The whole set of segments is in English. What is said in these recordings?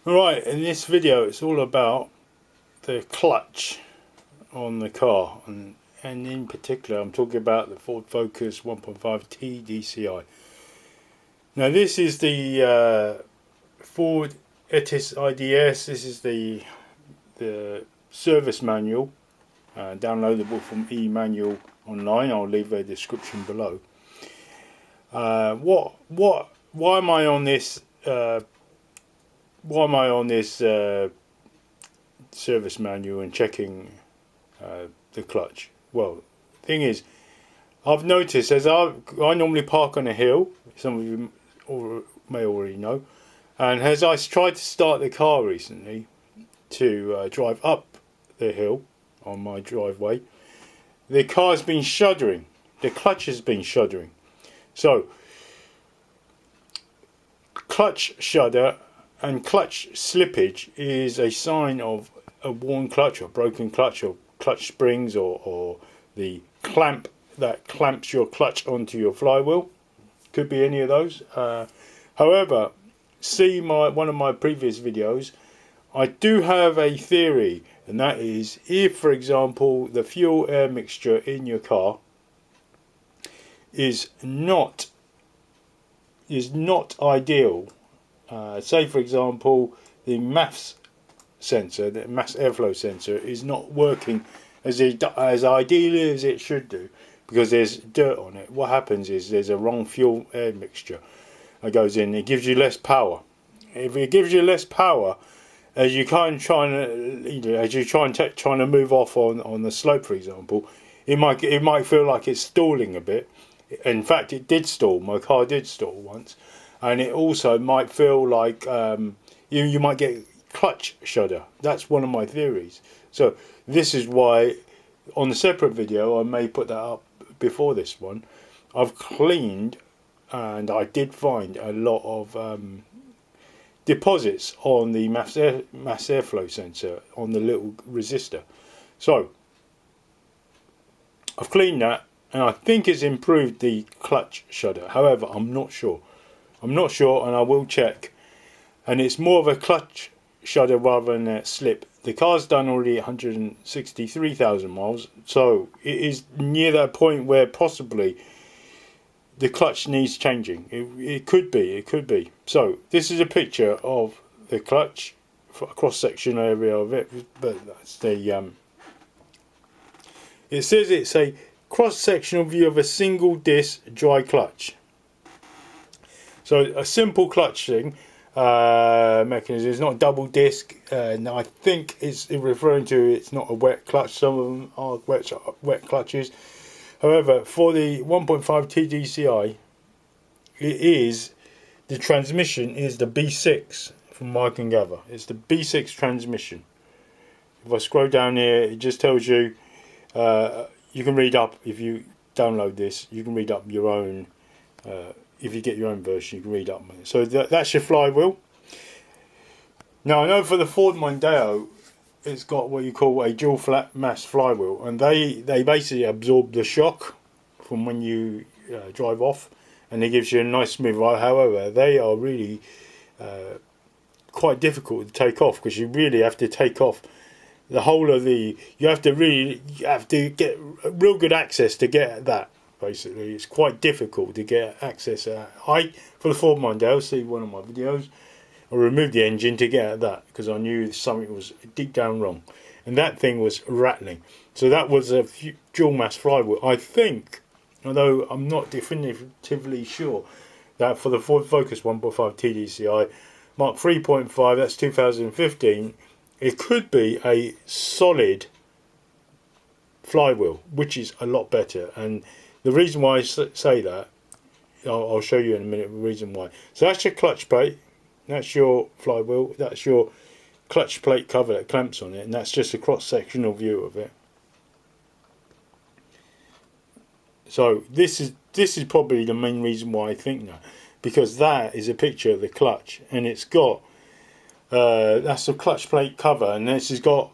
Alright, in this video it's all about the clutch on the car, and in particular I'm talking about the Ford Focus 1.5T DCI. Now this is the Ford ETIS IDS. This is the service manual, downloadable from eManual online. I'll leave a description below. Why am I on this? Why am I on this service manual and checking the clutch? Well, the thing is, I've noticed as I normally park on a hill. Some of you may already know. And as I tried to start the car recently to drive up the hill on my driveway, the car's been shuddering. The clutch has been shuddering. So, clutch shudder and clutch slippage is a sign of a worn clutch or broken clutch or clutch springs or the clamp that clamps your clutch onto your flywheel. Could be any of those. However, see one of my previous videos. I do have a theory, and that is if, for example, the fuel air mixture in your car is not ideal. Say, for example, the mass sensor, the mass airflow sensor, is not working as ideally as it should do because there's dirt on it. What happens is there's a wrong fuel air mixture that goes in. It gives you less power. If it gives you less power, as you trying to move off on the slope, for example, it might feel like it's stalling a bit. In fact, it did stall. My car did stall once. And it also might feel like you might get clutch shudder. That's one of my theories. So this is why on a separate video, I may put that up before this one, I've cleaned, and I did find a lot of deposits on the mass airflow sensor on the little resistor. So I've cleaned that, and I think it's improved the clutch shudder. However, I'm not sure, and I will check. And it's more of a clutch shudder rather than a slip. The car's done already 163,000 miles, so it is near that point where possibly the clutch needs changing. It could be. So this is a picture of the clutch, a cross-section area of it, but that's the it says it's a cross-sectional view of a single disc dry clutch. So a simple clutch thing mechanism. It's not a double disc, and I think it's referring to it's not a wet clutch. Some of them are wet clutches. However, for the 1.5T DCI, the transmission is the B6 from what I can gather. It's the B6 transmission. If I scroll down here, it just tells you. You can read up if you download this. You can read up your own. If you get your own version, you can read up on it. So that's your flywheel. Now I know for the Ford Mondeo, it's got what you call a dual flat mass flywheel, and they basically absorb the shock from when you drive off, and it gives you a nice smooth ride. However, they are really quite difficult to take off because you really have to take off the whole of the. You have to get real good access to get at that. Basically, it's quite difficult to get access at height. For the Ford Mondeo, see one of my videos, I removed the engine to get at that because I knew something was deep down wrong, and that thing was rattling. So that was a dual mass flywheel. I think, although I'm not definitively sure, that for the Ford Focus 1.5T DCI Mark 3.5, that's 2015, it could be a solid flywheel, which is a lot better. And the reason why I say that, I'll show you in a minute the reason why. So that's your clutch plate, that's your flywheel, that's your clutch plate cover that clamps on it, and that's just a cross-sectional view of it. So this is probably the main reason why I think that, because that is a picture of the clutch, and it's got that's a clutch plate cover, and this has got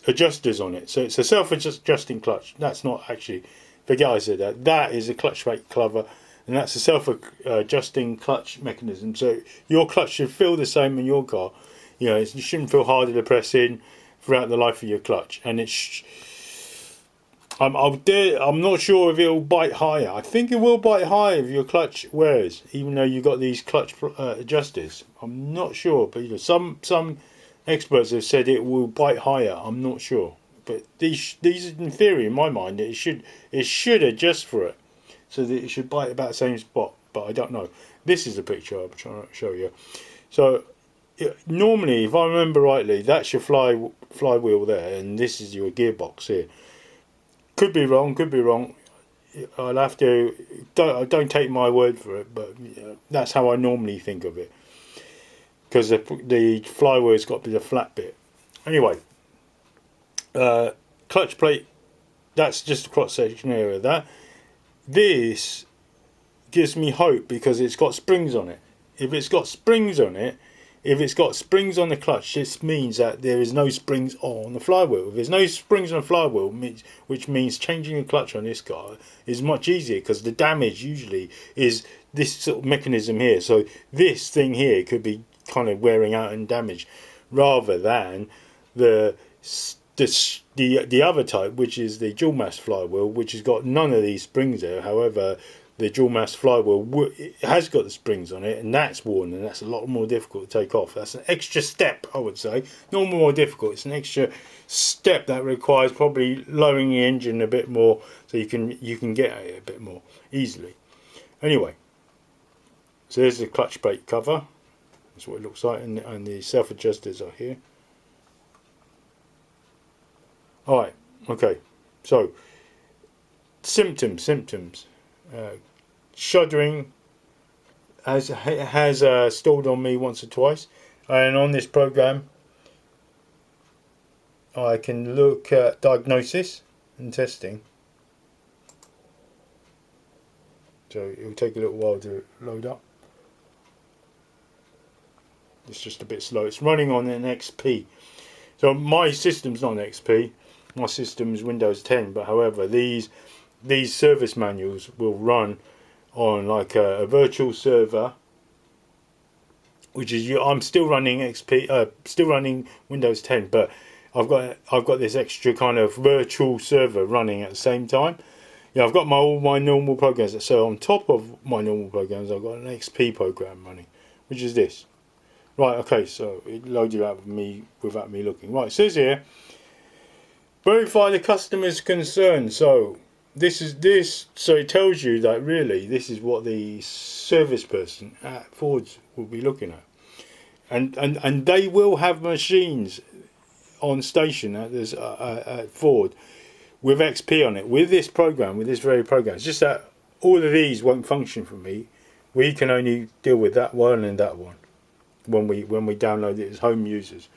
adjusters on it. So it's a self-adjusting clutch. That's not actually, forget I said that. That is a clutch plate cover, and that's a self-adjusting clutch mechanism. So your clutch should feel the same in your car. You know, you shouldn't feel harder to press in throughout the life of your clutch. And I'm not sure if it'll bite higher. I think it will bite higher if your clutch wears, even though you've got these clutch adjusters. I'm not sure, but you know, some experts have said it will bite higher. I'm not sure, but these in theory, in my mind, it should adjust for it, so that it should bite about the same spot. But I don't know. This is the picture I'm trying to show you. So normally, if I remember rightly, that's your flywheel there, and this is your gearbox here. Could be wrong. I'll have to. Don't take my word for it, but that's how I normally think of it. Because the flywheel's got to be the flat bit. Anyway, clutch plate. That's just a cross section area. This gives me hope because it's got springs on it. If it's got springs on it. If it's got springs on the clutch, this means that there is no springs on the flywheel. If there's no springs on the flywheel, which means changing the clutch on this car is much easier, because the damage usually is this sort of mechanism here. So this thing here could be kind of wearing out and damaged, rather than the other type, which is the dual mass flywheel, which has got none of these springs there. However, the dual mass flywheel has got the springs on it, and that's worn, and that's a lot more difficult to take off. That's an extra step, I would say. Not more difficult, it's an extra step that requires probably lowering the engine a bit more, so you can get at it a bit more easily. Anyway, so there's the clutch plate cover. That's what it looks like, and the self adjusters are here. Alright, okay, so symptoms. Shuddering has stalled on me once or twice, and on this program I can look at diagnosis and testing. So it will take a little while to load up. It's just a bit slow. It's running on an XP. So my system's not an XP. My system is Windows 10. But however, these service manuals will run on like a virtual server, which is I'm still running XP, still running Windows 10, but I've got this extra kind of virtual server running at the same time. Yeah, I've got all my normal programs. So on top of my normal programs, I've got an XP program running, which is this. Right, okay, so it loaded out without me looking. Right, it says here, verify the customer's concern. So so it tells you that really this is what the service person at Ford's will be looking at, and they will have machines on station at Ford with XP on it, with this very program. It's just that all of these won't function for me. We can only deal with that one and that one when we download it as home users.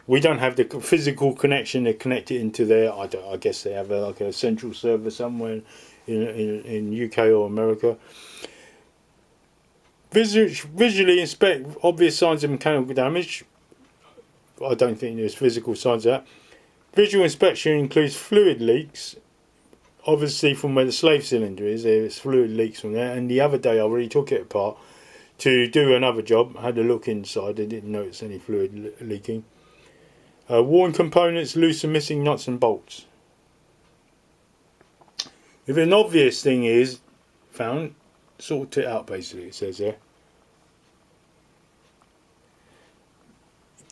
We don't have the physical connection to connect it into there. I guess they have like a central server somewhere in UK or America. Visually inspect obvious signs of mechanical damage. I don't think there's physical signs of that. Visual inspection includes fluid leaks. Obviously, from where the slave cylinder is, there's fluid leaks from there. And the other day, I already took it apart to do another job. I had a look inside. I didn't notice any fluid leaking. Worn components, loose and missing nuts and bolts. If an obvious thing is found, sort it out, basically, it says there.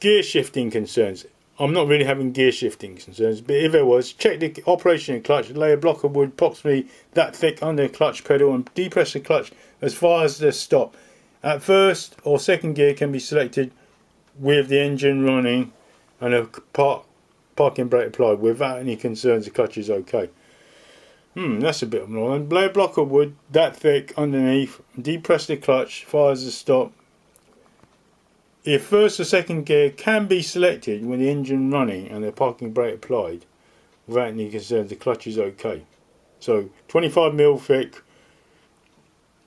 Gear shifting concerns. I'm not really having gear shifting concerns, but if there was, check the operation of the clutch, lay a block of wood approximately that thick under the clutch pedal and depress the clutch as far as the stop. At first or second gear can be selected with the engine running and a parking brake applied without any concerns. The clutch is okay. That's a bit annoying. Lay a block of wood that thick underneath, depress the clutch as far as the stop. If first or second gear can be selected with the engine running and the parking brake applied without any concerns, the clutch is okay. So 25mm thick.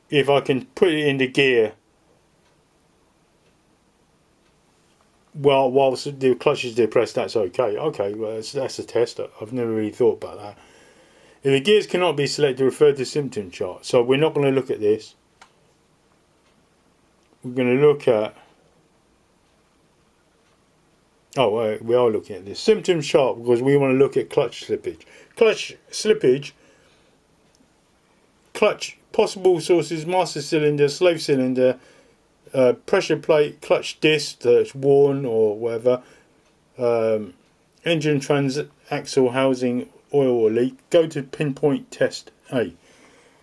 If I can put it into gear whilst the clutch is depressed, that's okay. Okay, well that's a test. I've never really thought about that. If the gears cannot be selected, refer to symptom chart. So we're not going to look at this. we're going to look at, we are looking at this symptom chart because we want to look at clutch slippage. Clutch slippage, clutch possible sources: master cylinder, slave cylinder, pressure plate, clutch disc that's worn or whatever, engine transaxle housing oil or leak. Go to pinpoint test A.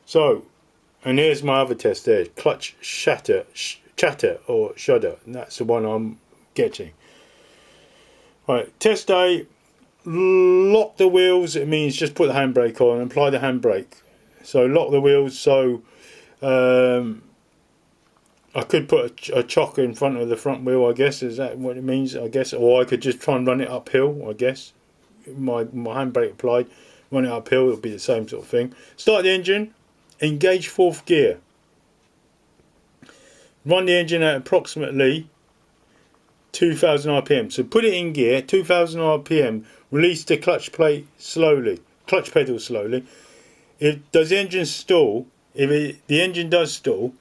So, and here's my other test there: clutch chatter or shudder, and that's the one I'm getting. Right, test A. Lock the wheels. It means just put the handbrake on and apply the handbrake. So lock the wheels. So I could put a chock in front of the front wheel, I guess. Is that what it means? I guess. Or I could just try and run it uphill, I guess. My handbrake applied, run it uphill, it'll be the same sort of thing. Start the engine, engage fourth gear. Run the engine at approximately 2000 RPM. So put it in gear, 2000 RPM, release the clutch pedal slowly. Does the engine stall? If the engine does stall,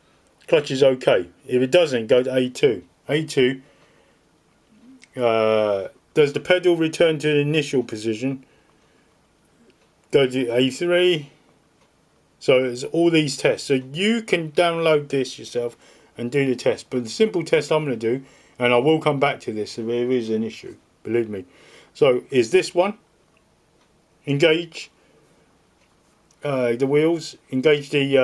clutch is okay. If it doesn't, go to A2. A2, does the pedal return to the initial position? Go to A3. So it's all these tests. So you can download this yourself and do the test. But the simple test I'm going to do, and I will come back to this if there is an issue, believe me. So is this one. Engage the wheels. Engage the,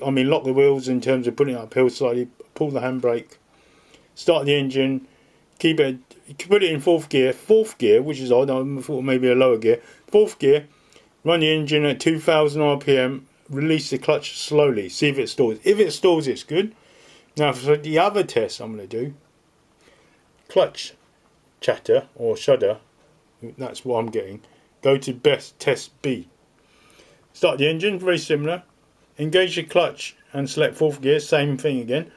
lock the wheels in terms of putting it uphill slightly. Pull the handbrake. Start the engine. Keep it. Put it in fourth gear, which is odd. I thought maybe a lower gear. Fourth gear, run the engine at 2000 RPM, release the clutch slowly, see if it stalls. If it stalls, it's good. Now for the other test I'm going to do, clutch chatter or shudder, that's what I'm getting. Go to best test B. Start the engine, very similar. Engage the clutch and select fourth gear, same thing again.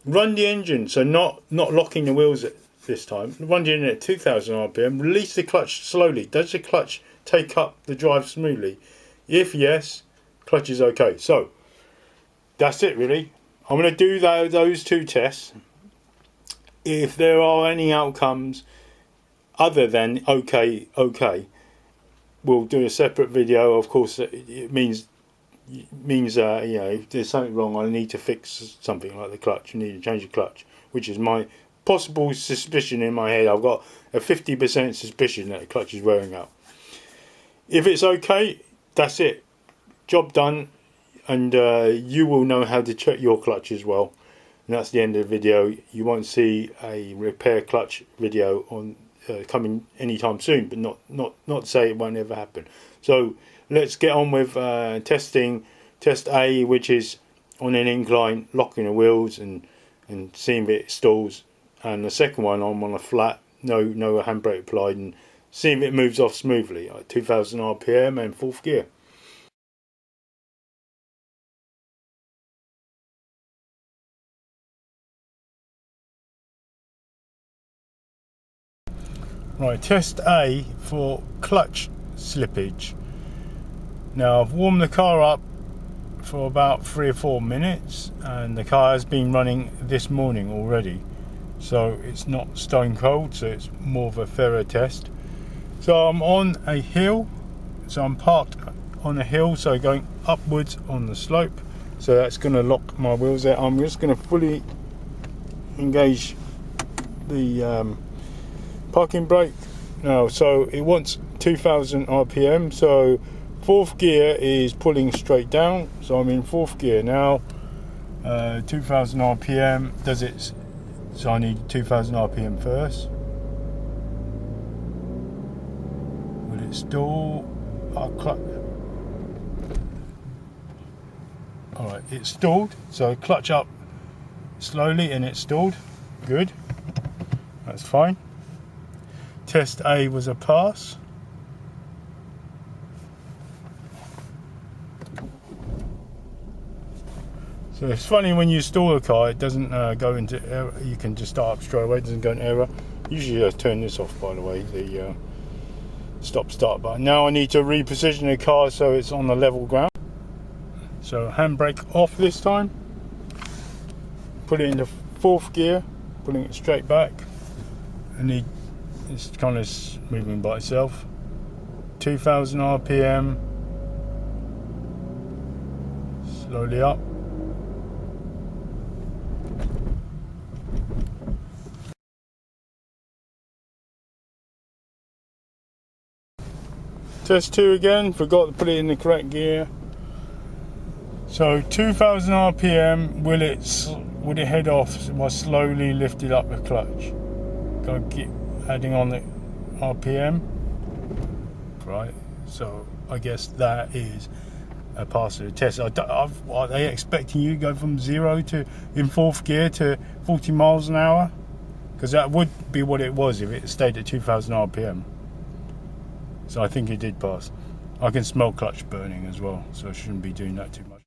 Run the engine, so not locking the wheels at this time. Run the engine at 2000 RPM, release the clutch slowly. Does the clutch take up the drive smoothly? If yes, clutch is okay. So that's it really. I'm going to do those two tests. If there are any outcomes other than okay, we'll do a separate video. Of course, it means if there's something wrong, I need to fix something like the clutch. I need to change the clutch, which is my possible suspicion in my head. I've got a 50% suspicion that the clutch is wearing out. If it's okay, that's it. Job done, and you will know how to check your clutch as well. And that's the end of the video. You won't see a repair clutch video on coming anytime soon, but not to say it won't ever happen. So let's get on with testing. Test A, which is on an incline, locking the wheels and seeing if it stalls. And the second one, I'm on a flat, no handbrake applied, and seeing if it moves off smoothly at 2000 RPM and fourth gear. Right, test A for clutch slippage. Now I've warmed the car up for about 3 or 4 minutes, and the car has been running this morning already, so it's not stone cold, so it's more of a thorough test. So I'm on a hill, so I'm parked on a hill, so going upwards on the slope, so that's going to lock my wheels there. I'm just going to fully engage the parking brake now. So it wants 2000 RPM, so fourth gear is pulling straight down, so I'm in fourth gear now. 2000 RPM does it, so I need 2000 RPM first. Will it stall? Alright, it's stalled, so clutch up slowly and it's stalled. Good, that's fine. Test A was a pass. So it's funny, when you stall a car, it doesn't go into error. You can just start up straight away, it doesn't go into error. Usually I turn this off, by the way, the stop start button. Now I need to reposition the car so it's on the level ground. So handbrake off this time. Put it into fourth gear, putting it straight back, and it's kind of moving by itself. 2000 RPM, slowly up. Test 2 again, forgot to put it in the correct gear. So 2000 RPM, will it head off by slowly lifted up the clutch? Gotta keep adding on the RPM. Right, so I guess that is a pass of the test. Are they expecting you to go from 0 to in fourth gear to 40 miles an hour? Because that would be what it was if it stayed at 2000 RPM. So I think it did pass. I can smell clutch burning as well, so I shouldn't be doing that too much.